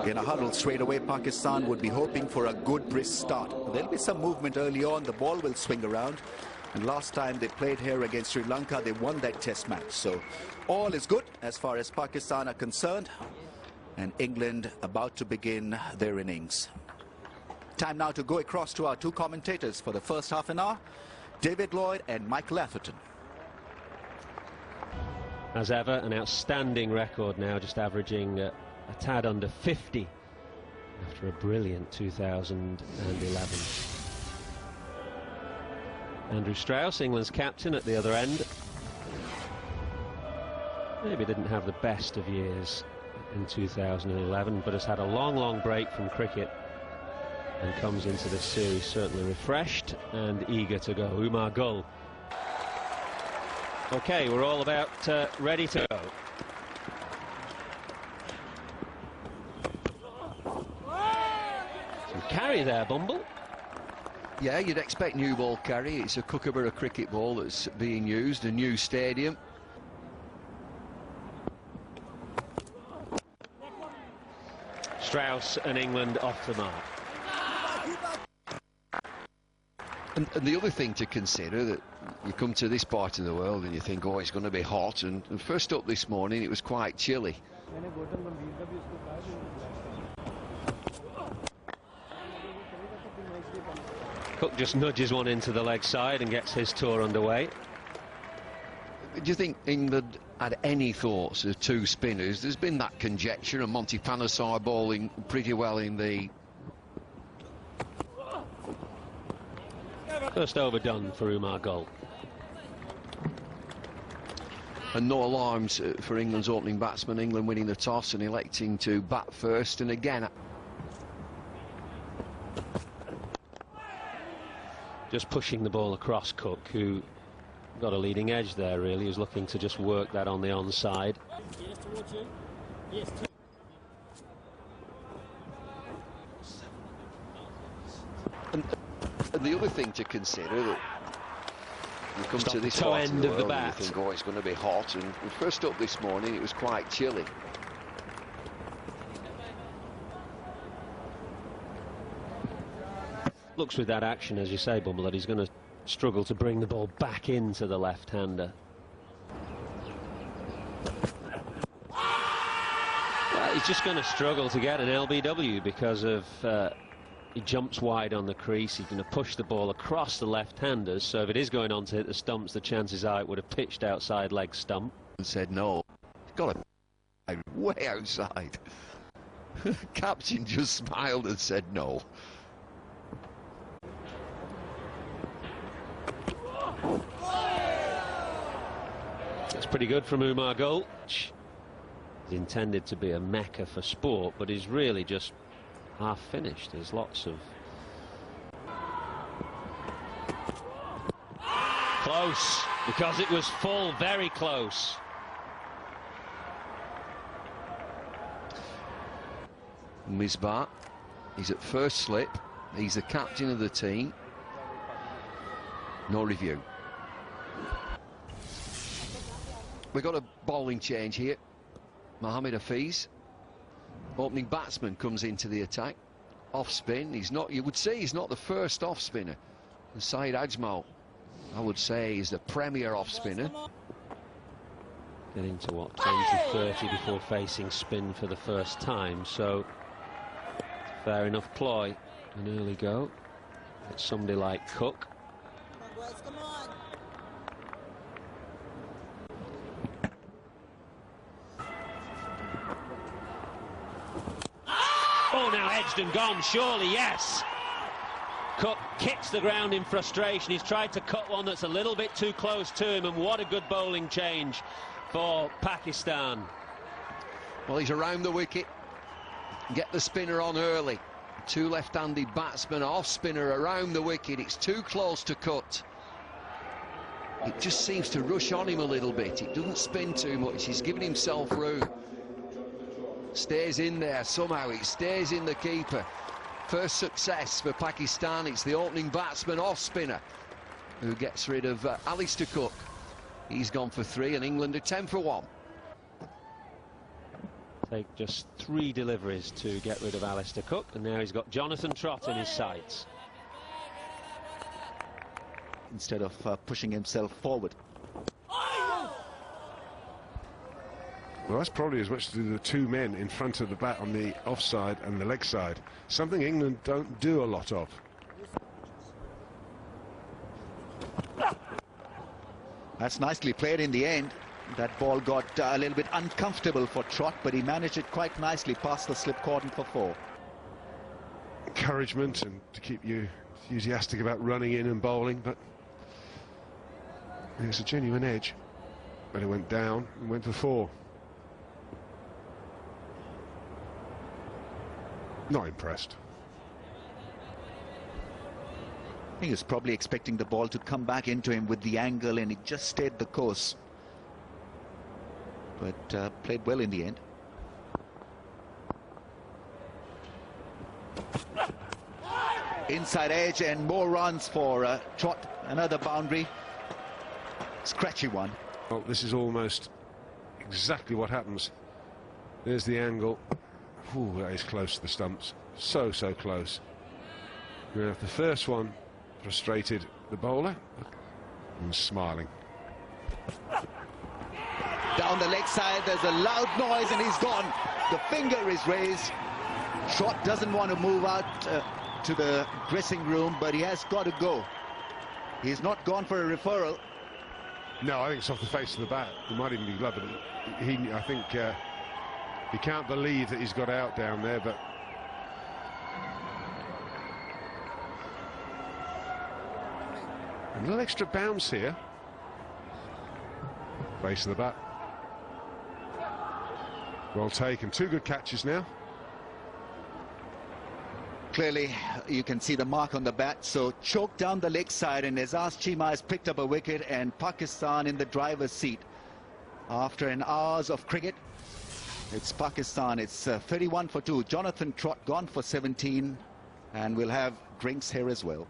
In a huddle straight away, Pakistan would be hoping for a good brisk start. There'll be some movement early on, the ball will swing around. And last time they played here against Sri Lanka, they won that test match. So all is good as far as Pakistan are concerned. And England about to begin their innings. Time now to go across to our two commentators for the first half an hour, David Lloyd and Michael Atherton. As ever, an outstanding record now, just averaging a tad under 50 after a brilliant 2011. Andrew Strauss, England's captain, at the other end. Maybe didn't have the best of years in 2011, but has had a long break from cricket and comes into this series certainly refreshed and eager to go. Umar Gull. Okay, we're all about ready to go. Some carry there, Bumble. Yeah, you'd expect new ball carry. It's a Kookaburra cricket ball that's being used, a new stadium. Strauss and England off the mark. And the other thing to consider, that you come to this part of the world and you think, oh, it's going to be hot, and first up this morning it was quite chilly. Cook just nudges one into the leg side and gets his tour underway. Do you think England had any thoughts of two spinners? There's been that conjecture, and Monty Panesar bowling pretty well in the... First over done for Umar Gull. And no alarms for England's opening batsman. England winning the toss and electing to bat first. And again, just pushing the ball across Cook, who got a leading edge there, really. He's looking to just work that on the onside. And the other thing to consider, that you come to this part end of the world bat, and you think, oh, it's going to be hot, and first up this morning it was quite chilly. Looks with that action, as you say, Bumble, that he's going to struggle to bring the ball back into the left-hander. Well, he's just going to struggle to get an LBW because of he jumps wide on the crease. He's going to push the ball across the left-handers, so if it is going on to hit the stumps, the chances are it would have pitched outside leg stump. And said no. Got it way outside. Captain just smiled and said no. That's pretty good from Umar Gull. It's intended to be a mecca for sport, but is really just half finished. There's lots of... Close, because it was full, very close. Misbah, he's at first slip. He's the captain of the team. No review. We've got a bowling change here. Mohamed Hafiz, opening batsman, comes into the attack. Off spin. He's not, you would say he's not the first off spinner. And Saeed Ajmal, I would say, is the premier off spinner. Getting to what, 20, 30 before facing spin for the first time, so fair enough ploy. An early go. It's somebody like Cook. Oh, now edged and gone, surely, yes. Cook kicks the ground in frustration. He's tried to cut one that's a little bit too close to him, and what a good bowling change for Pakistan. Well, he's around the wicket. Get the spinner on early. Two left-handed batsmen, off spinner around the wicket. It's too close to cut. It just seems to rush on him a little bit. It doesn't spin too much. He's giving himself room. Stays in there somehow. It stays in the keeper. First success for Pakistan. It's the opening batsman off spinner who gets rid of Alistair Cook. He's gone for 3, and England are 10 for 1. Take just 3 deliveries to get rid of Alistair Cook, and now he's got Jonathan Trott in his sights. Instead of pushing himself forward. Well, that's probably as much to do with the 2 men in front of the bat on the offside and the leg side. Something England don't do a lot of. That's nicely played in the end. That ball got a little bit uncomfortable for Trott, but he managed it quite nicely past the slip cordon for 4. Encouragement and to keep you enthusiastic about running in and bowling, but there's a genuine edge. But it went down and went for 4. Not impressed. He was probably expecting the ball to come back into him with the angle, and it just stayed the course. But played well in the end. Inside edge and more runs for Trott. Another boundary. Scratchy one. Well, this is almost exactly what happens. There's the angle. Ooh, that is close to the stumps. So close. Now, the first one frustrated the bowler and smiling. Down the leg side, there's a loud noise and he's gone. The finger is raised. Trott doesn't want to move out to the dressing room, but he has got to go. He's not gone for a referral. No, I think it's off the face of the bat. It might even be glove, but I think he can't believe that he's got out down there, but a little extra bounce here. Base of the bat. Well taken. 2 good catches now. Clearly, you can see the mark on the bat, so choked down the leg side, and Azaz Cheema has picked up a wicket, and Pakistan in the driver's seat. After an hours of cricket, it's Pakistan. It's 31 for 2. Jonathan Trott gone for 17, and we'll have drinks here as well.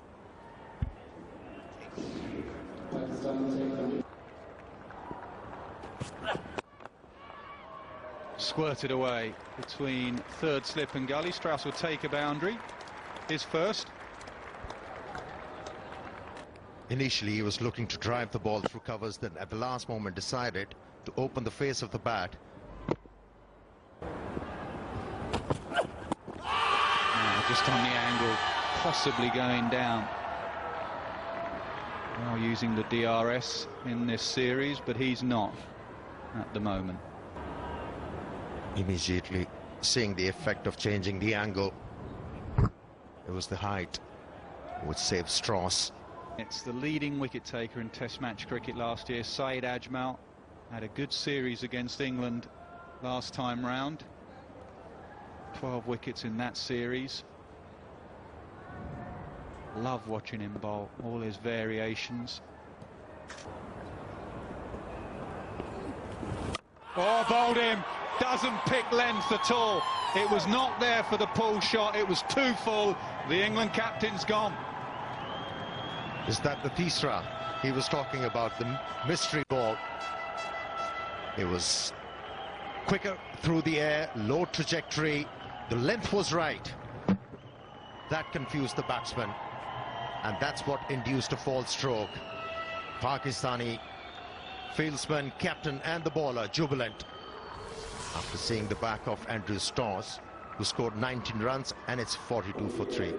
Squirted away between third slip and gully. Strauss will take a boundary. His first. Initially, he was looking to drive the ball through covers, then at the last moment decided to open the face of the bat. Just on the angle, possibly going down. Now using the DRS in this series, but he's not at the moment. Immediately seeing the effect of changing the angle. It was the height which saved Strauss. It's the leading wicket taker in Test match cricket last year. Saeed Ajmal had a good series against England last time round. 12 wickets in that series. Love watching him bowl, all his variations. Oh, bowled him. Doesn't pick length at all. It was not there for the pull shot. It was too full. The England captain's gone. Is that the Tisra he was talking about, the mystery ball? It was quicker through the air, low trajectory. The length was right. That confused the batsman, and that's what induced a false stroke. Pakistani fieldsman, captain and the bowler jubilant after seeing the back of Andrew Strauss, who scored 19 runs, and it's 42 for 3.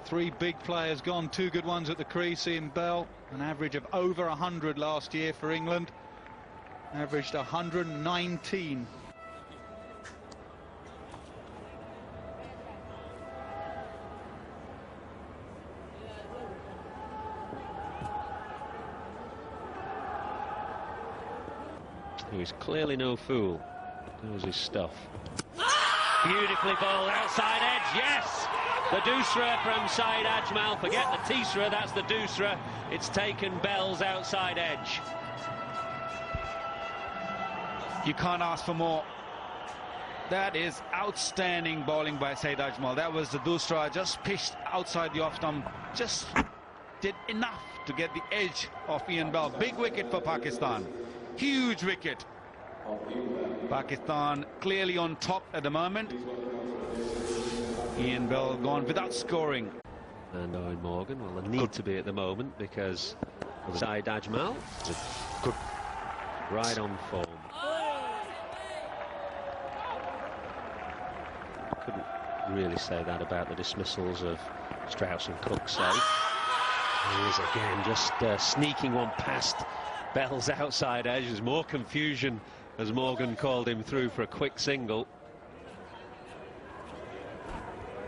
3 big players gone, 2 good ones at the crease. Ian Bell, an average of over 100 last year for England, averaged 119. He was clearly no fool. That was his stuff. Beautifully bowled outside edge, yes! The doosra from Saeed Ajmal. Forget the Tisra, that's the doosra. It's taken Bell's outside edge. You can't ask for more. That is outstanding bowling by Saeed Ajmal. That was the doosra, just pitched outside the off stump. Just did enough to get the edge of Ian Bell. Big wicket for Pakistan. Huge wicket. Pakistan clearly on top at the moment. Ian Bell gone without scoring. And Owen Morgan, well, they need to be at the moment because of Saeed Ajmal. Good. Right on form. Couldn't really say that about the dismissals of Strauss and Cook, say. He is again just sneaking one past Bell's outside edge. There's more confusion as Morgan called him through for a quick single.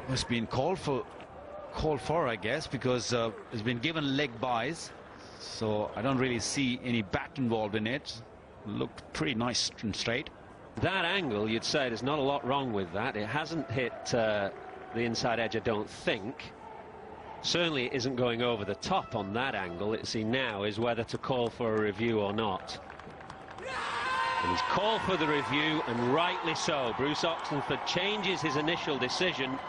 It's been called for, I guess, because it's been given leg buys. So I don't really see any bat involved in it. Looked pretty nice and straight. That angle, you'd say there's not a lot wrong with that. It hasn't hit the inside edge, I don't think. Certainly it isn't going over the top on that angle. It's see now is whether to call for a review or not. And he's called for the review, and rightly so. Bruce Oxenford changes his initial decision,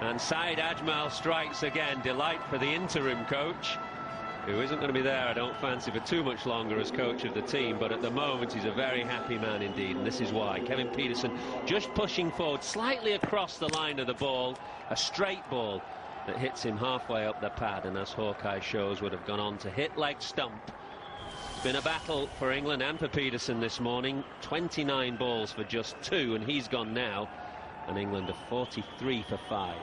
and Saeed Ajmal strikes again. Delight for the interim coach, who isn't going to be there, I don't fancy, for too much longer as coach of the team, but at the moment he's a very happy man indeed, and this is why. Kevin Peterson just pushing forward slightly across the line of the ball, a straight ball that hits him halfway up the pad, and as Hawkeye shows would have gone on to hit leg stump. It's been a battle for England and for Peterson this morning. 29 balls for just 2, and he's gone now, and England are 43 for 5.